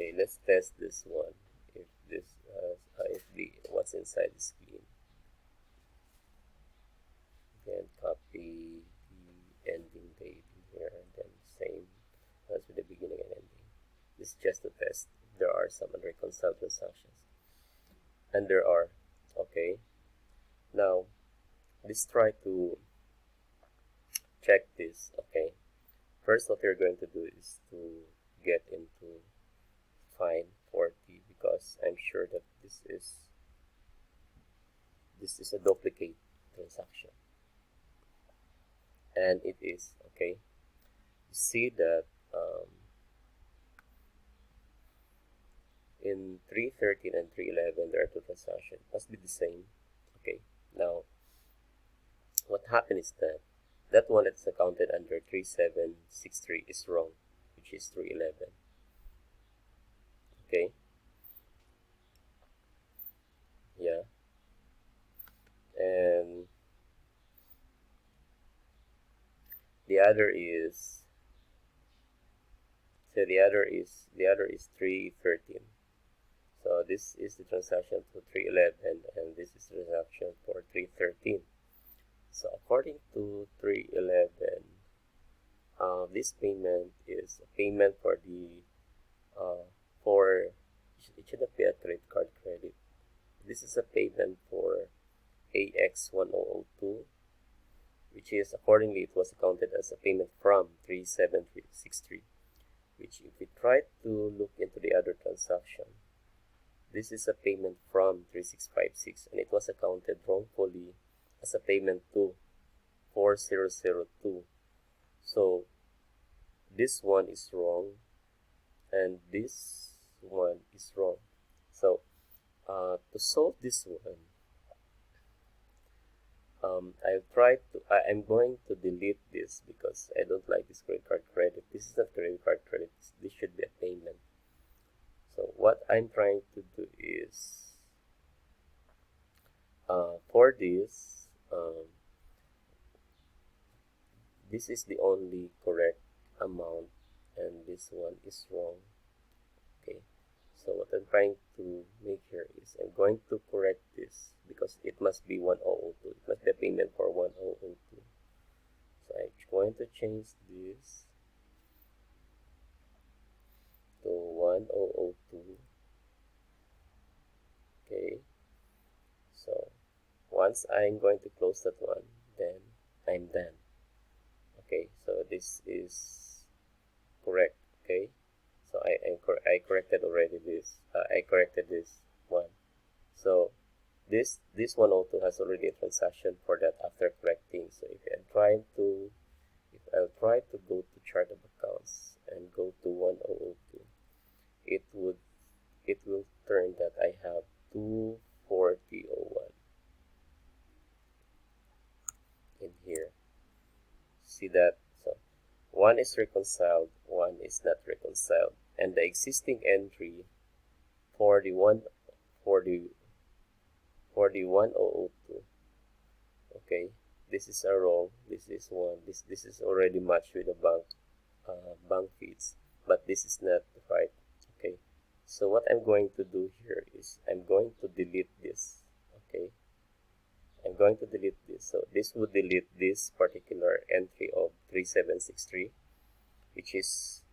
Okay, let's test this one. If what's inside is clean, then copy the ending date in here, and then same as with the beginning and ending. This is just to test if there are some unreconciled transactions, and there are. Okay, now let's try to check this. Okay, first what you're going to do is to get into find 40, because I'm sure that this is a duplicate transaction, and it is. Okay, you see that in 313 and 311 there are two transactions, must be the same. Okay, now what happened is that that one that's accounted under 3763 is wrong, which is 311. Okay, yeah, and the other is the other is 313. So this is the transaction for 311, and this is the transaction for 313. So according to 311, this payment is a payment for the for it should not be a credit card credit. This is a payment for AX1002, which is accordingly it was accounted as a payment from 37363. Which, if we try to look into the other transaction, this is a payment from 3656, and it was accounted wrongfully as a payment to 4002. So this one is wrong, and this one is wrong. So to solve this one, I'm going to delete this because I don't like this credit card credit. This is not credit card credit. This should be a payment. So what I'm trying to do is, for this, this is the only correct amount, and this one is wrong. Okay, so what I'm trying to make here is I'm going to correct this because it must be 1002. It must be a payment for 1002. So I'm going to change this to 1002. Okay, so once I'm going to close that one, then I'm done. Okay, so this is correct. Okay, so I corrected already this. I corrected this one. So this 102 has already a transaction for that after correcting. So if I'll try to go to chart of accounts and go to 1002, it will turn that I have 24001 in here. See that? So one is reconciled, one is not reconciled, and the existing entry for the 1002, okay, this is a wrong, this is one, this is already matched with the bank feeds, but this is not right. Okay, so what I'm going to do here is I'm going to delete this. Okay, I'm going to delete this. So this would delete this particular entry of 3763, which is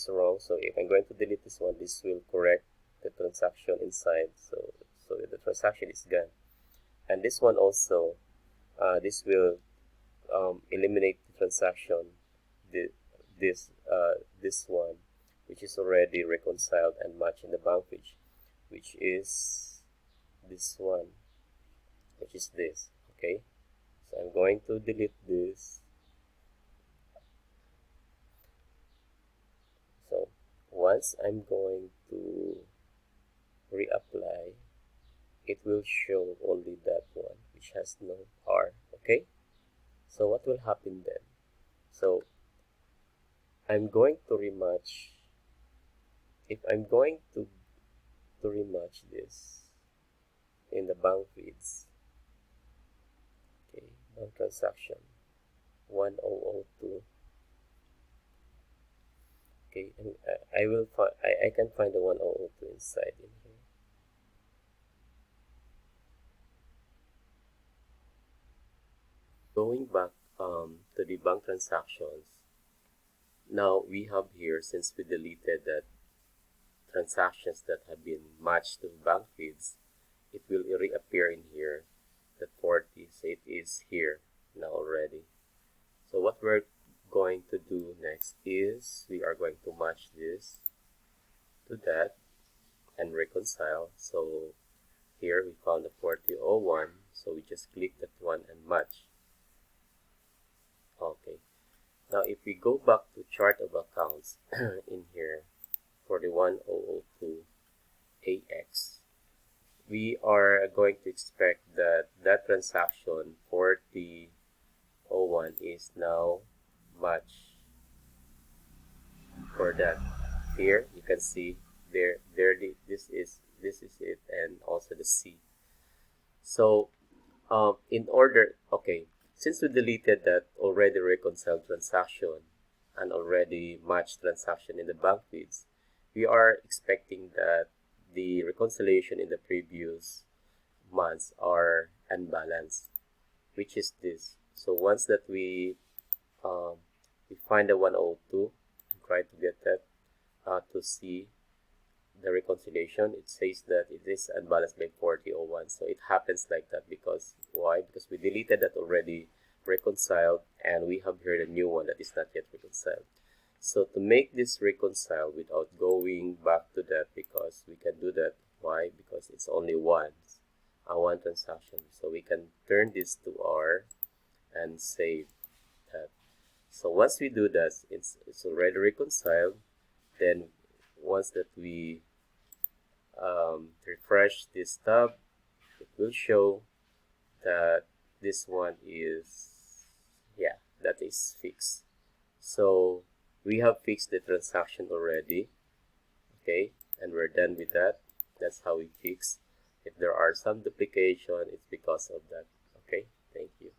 wrong. So if I'm going to delete this one, this will correct the transaction inside. So the transaction is gone. And this one also, this will eliminate the transaction, this one, which is already reconciled and matched in the bank page, which is this one, which is this. Okay, so I'm going to delete this. So once I'm going to reapply, it will show only that one which has no R. Okay, so what will happen then? So I'm going to rematch. If I'm going to rematch this in the bank feeds, okay, bank transaction 1002, Okay, and I will find, I can find the 1002 inside in here. Going back to the bank transactions, now we have here, since we deleted that transactions that have been matched to bank feeds, it will reappear in here, the 40, so it is here now already. So what we're going to do next is we are going to match this to that and reconcile. So here we found the 4001, so we just click that one and match. Okay, now if we go back to chart of accounts in here for the 1002 AX, we are going to expect that that transaction 4001 is now matched for that. Here you can see this is it, and also the C. So in order, okay, since we deleted that already reconciled transaction and already matched transaction in the bank feeds, we are expecting that the reconciliation in the previous months are unbalanced, which is this. So once that um, we find the 102 and try to get that to see the reconciliation, it says that it is unbalanced by 4001. So it happens like that because why? Because we deleted that already reconciled, and we have here the new one that is not yet reconciled. So to make this reconcile without going back to that, because we can do that. Why? Because it's only one transaction. So we can turn this to R and save that. So once we do that, it's already reconciled. Then once that we refresh this tab, it will show that this one is, yeah, that is fixed. So we have fixed the transaction already, okay, and we're done with that. That's how we fix. If there are some duplication, it's because of that. Okay, thank you.